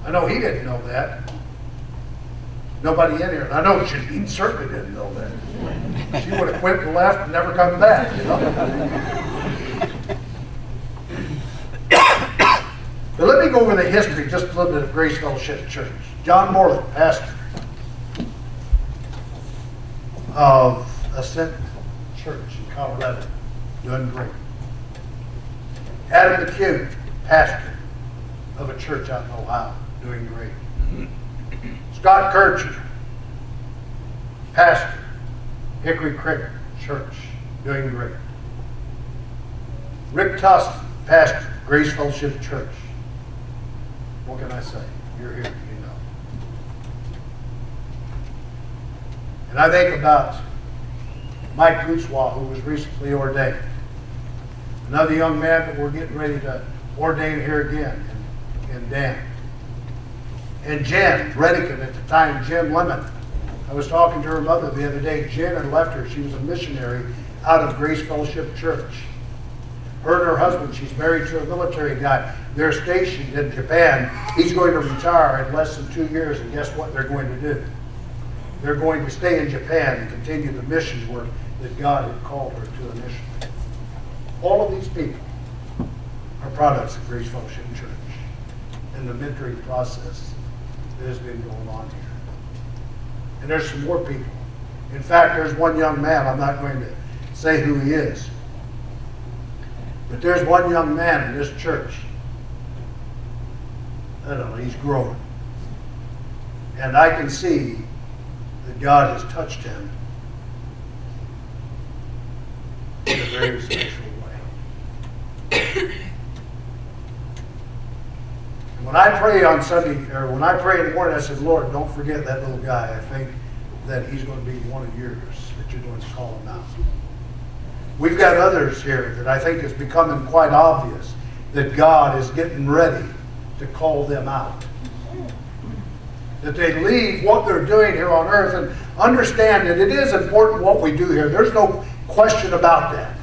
I know he didn't know that. Nobody in here. And I know he certainly didn't know that. She would have quit and left and never come back, you know. But let me go over the history, just a little bit of Grace Fellowship Church. John Moreland, pastor of Ascent Church in Colorado, doing great. Adam McHugh, pastor of a church out in Ohio, doing great. Scott Kircher, pastor, Hickory Creek Church, doing great. Rick Tustin, pastor, Grace Fellowship Church. What can I say? You're here, you know. And I think about Mike Goudswaw, who was recently ordained. Another young man that we're getting ready to ordain here again in Dan. And Jen Redican at the time, Jen Lemon. I was talking to her mother the other day. Jen had left her. She was a missionary out of Grace Fellowship Church. Her and her husband, she's married to a military guy. They're stationed in Japan. He's going to retire in less than 2 years, and guess what they're going to do? They're going to stay in Japan and continue the mission work that God had called her to initially. All of these people are products of Grace Fellowship Church and the mentoring process that has been going on here. And there's some more people. In fact, there's one young man, I'm not going to say who he is, but there's one young man in this church. I don't know, he's growing. And I can see that God has touched him in a very special way. And when I pray on Sunday, or when I pray in the morning, I said, Lord, don't forget that little guy. I think that he's going to be one of yours, that you're going to call him out. We've got others here that I think is becoming quite obvious that God is getting ready to call them out. That they leave what they're doing here on earth and understand that it is important what we do here. There's no question about that.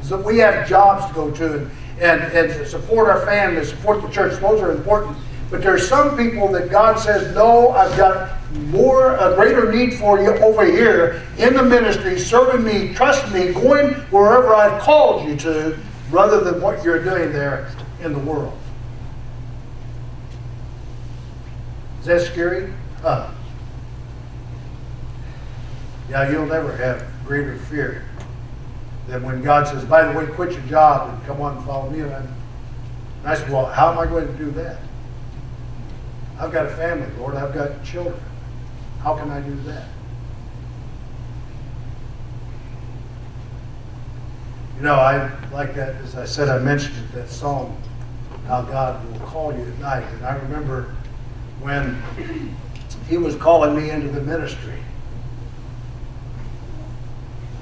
Is that we have jobs to go to and to support our family, support the church. Those are important. But there's some people that God says, no, I've got a greater need for you over here in the ministry, serving me, trust me, going wherever I've called you to, rather than what you're doing there in the world. Is that scary? Yeah, you'll never have greater fear than when God says, by the way, quit your job and come on and follow me. And I said, well, how am I going to do that? I've got a family, Lord. I've got children. How can I do that? You know, I like that, as I said, I mentioned it, that song, How God Will Call You at Night. And I remember when he was calling me into the ministry,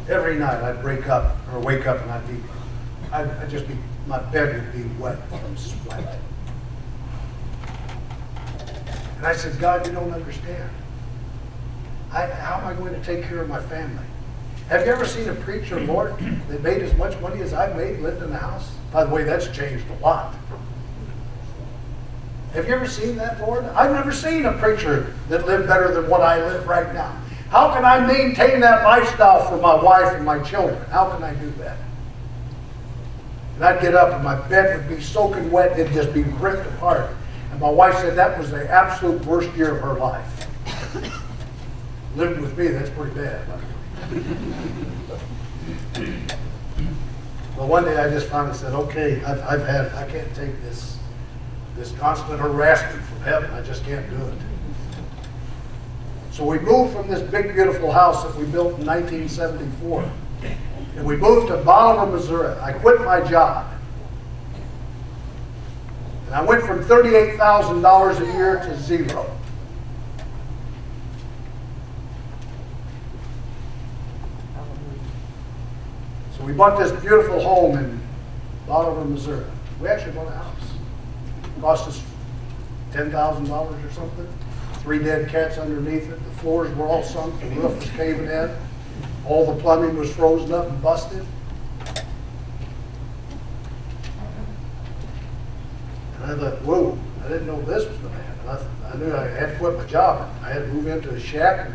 every night I'd wake up and I'd just be, my bed would be wet from sweat. And I said, God, you don't understand. How am I going to take care of my family? Have you ever seen a preacher, Lord, that made as much money as I've made, lived in the house? By the way, that's changed a lot. Have you ever seen that, Lord? I've never seen a preacher that lived better than what I live right now. How can I maintain that lifestyle for my wife and my children? How can I do that? And I'd get up and my bed would be soaking wet. It'd just be ripped apart. And my wife said that was the absolute worst year of her life. Living with me, that's pretty bad. Well, one day I just finally said, okay, I can't take this constant harassment from heaven. I just can't do it. So we moved from this big, beautiful house that we built in 1974. And we moved to Bolivar, Missouri. I quit my job. And I went from $38,000 a year to zero. So we bought this beautiful home in Bolivar, Missouri. We actually bought a house. It cost us $10,000 or something. 3 dead cats underneath it. The floors were all sunk. The roof was caving in. All the plumbing was frozen up and busted. And I thought, whoa, I didn't know this was going to happen. I knew I had to quit my job. I had to move into a shack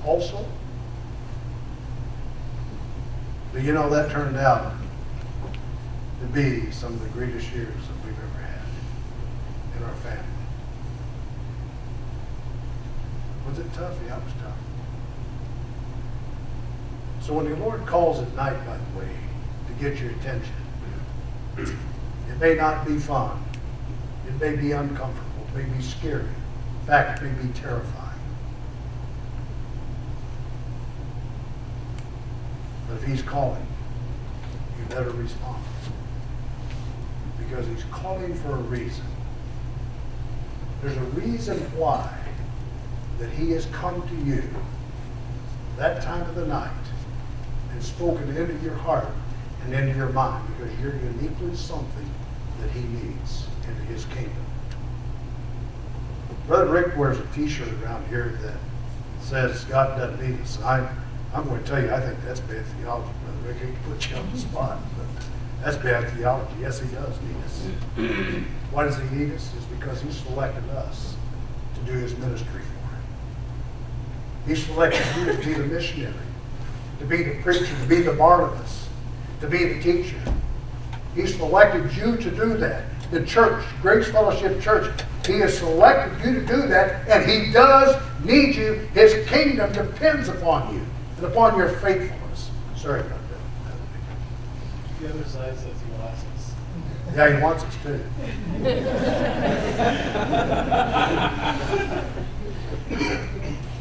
also. But you know, that turned out to be some of the greatest years that we've ever had in our family. Was it tough? Yeah, it was tough. So when the Lord calls at night, by the way, to get your attention, it may not be fun. It may be uncomfortable. It may be scary. In fact, it may be terrifying. But if He's calling, you better respond. Because He's calling for a reason. There's a reason why that He has come to you that time of the night and spoken into your heart and into your mind, because you're uniquely something that He needs into His kingdom. Brother Rick wears a t-shirt around here that says God doesn't need us. I'm going to tell you, I think that's bad theology, Brother Rick. I hate to put you on the spot, but that's bad theology. Yes, He does need us. Why does He need us? It's because He selected us to do His ministry for Him. He selected you to be the missionary, to be the preacher, to be the Barnabas, to be the teacher. He selected you to do that. The church, Grace Fellowship Church, He has selected you to do that, and He does need you. His kingdom depends upon you and upon your faithfulness. Sorry about that. The other side says He wants us. Yeah, He wants us too.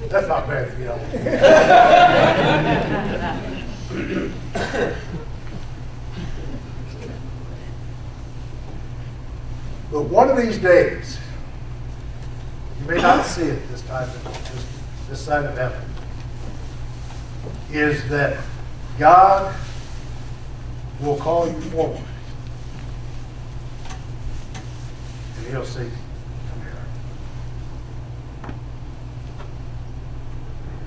That's not bad theology. But one of these days, you may not see it this time, this side of heaven, is that God will call you forward. And He'll say, come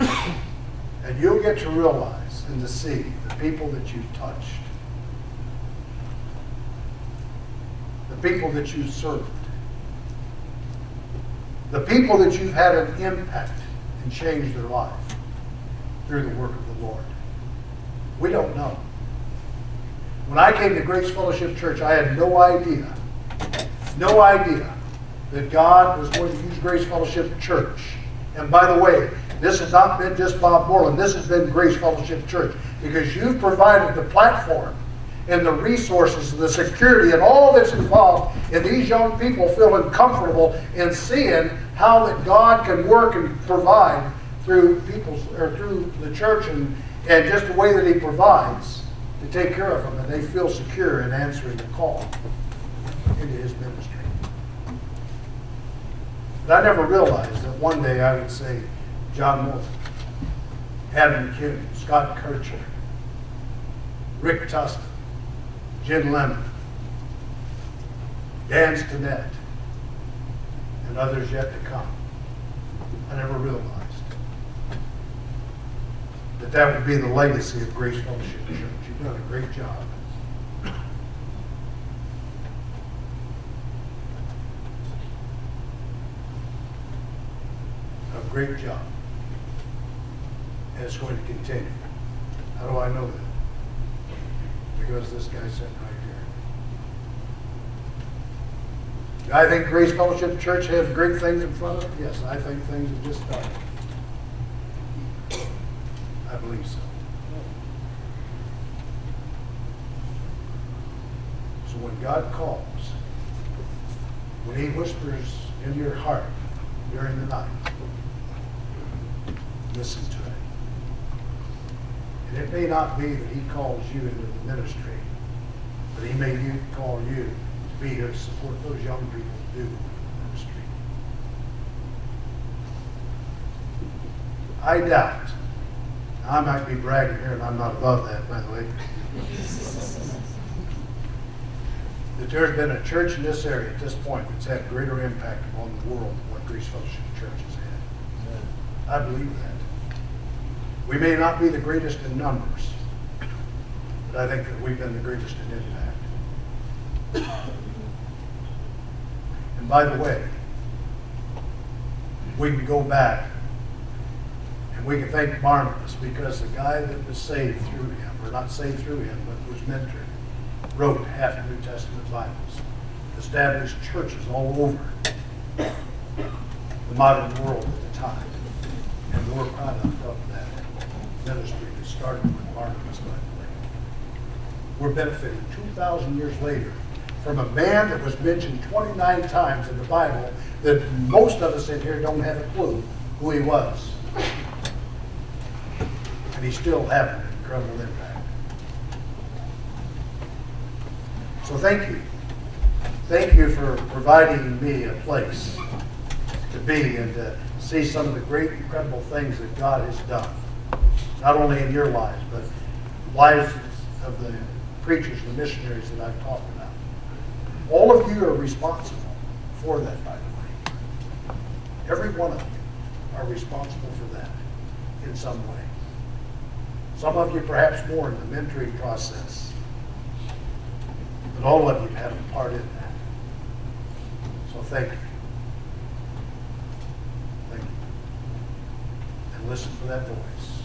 here. And you'll get to realize and to see the people that you've touched, the people that you served, the people that you've had an impact and changed their life through the work of the Lord. We don't know. When I came to Grace Fellowship Church, I had no idea that God was going to use Grace Fellowship Church. And by the way, this has not been just Bob Moreland. This has been Grace Fellowship Church, because you've provided the platform and the resources, the security, and all that's involved in these young people feeling comfortable in seeing how that God can work and provide through through the church and just the way that He provides to take care of them, and they feel secure in answering the call into His ministry. But I never realized that one day I would say John Moore, Adam McKinnon, Scott Kircher, Rick Tustin, Jen Lemon, Dan Stinnett, and others yet to come. I never realized that would be the legacy of Grace Fellowship Church. You've done a great job. A great job. And it's going to continue. How do I know that? Because this guy's sitting right here. I think Grace Fellowship Church has great things in front of it. Yes, I think things have just started. I believe so. So when God calls, when He whispers in your heart during the night, listen to it. And it may not be that He calls you into the ministry, but He may call you to be here to support those young people to do the ministry. I doubt. I might be bragging here, and I'm not above that, by the way, that there's been a church in this area at this point that's had greater impact on the world than what Grace Fellowship Church has had. I believe that. We may not be the greatest in numbers, but I think that we've been the greatest in impact. And And by the way, we can go back and we can thank Barnabas because the guy that was saved through him, or not saved through him, but was mentored, wrote half New Testament Bibles, established churches all over the modern world at the time. And we're proud of that ministry that started with Barnabas, by the way. We're benefiting 2,000 years later from a man that was mentioned 29 times in the Bible that most of us in here don't have a clue who he was. And he's still having an incredible impact. So thank you. Thank you for providing me a place to be and to see some of the great, incredible things that God has done. Not only in your lives, but lives of the preachers and missionaries that I've talked about. All of you are responsible for that, by the way. Every one of you are responsible for that in some way. Some of you perhaps more in the mentoring process. But all of you have a part in that. So thank you. Thank you. And listen for that voice.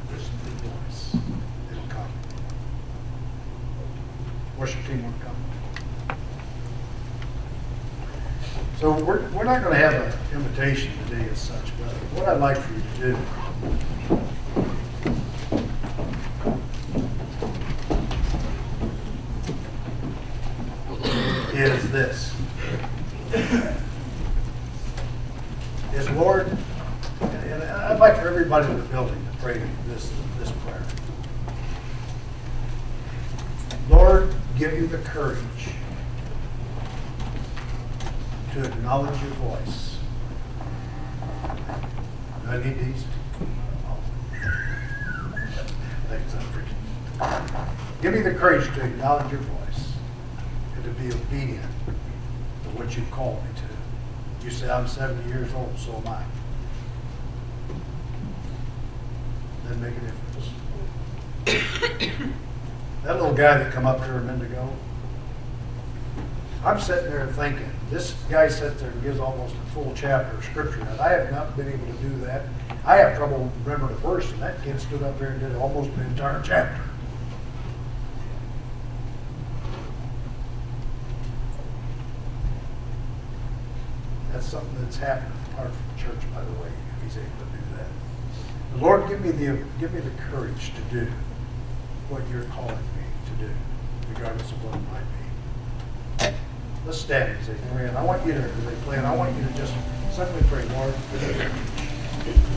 Listen for the voice. It'll come. Worship team will come. So we're not going to have an invitation today as such, but what I'd like for you to do is this. Is Lord, and I'd like for everybody in the building to pray this prayer. Lord, give you the courage to acknowledge your voice. Do I need these? Thanks, I'm preaching. Give me the courage to acknowledge your voice and to be obedient to what you've called me to. You say I'm 70 years old, so am I. Doesn't make a difference. That little guy that come up here a minute ago, I'm sitting there thinking, this guy sits there and gives almost a full chapter of scripture, and I have not been able to do that. I have trouble remembering a verse, and that kid stood up there and did almost an entire chapter. That's something that's happened apart from the church, by the way, if he's able to do that. The Lord, give me the courage to do what you're calling me to do, regardless of what it might be. Let's stand as they pray, and I want you to, as they play, and I want you to just simply pray, Lord, give me the courage.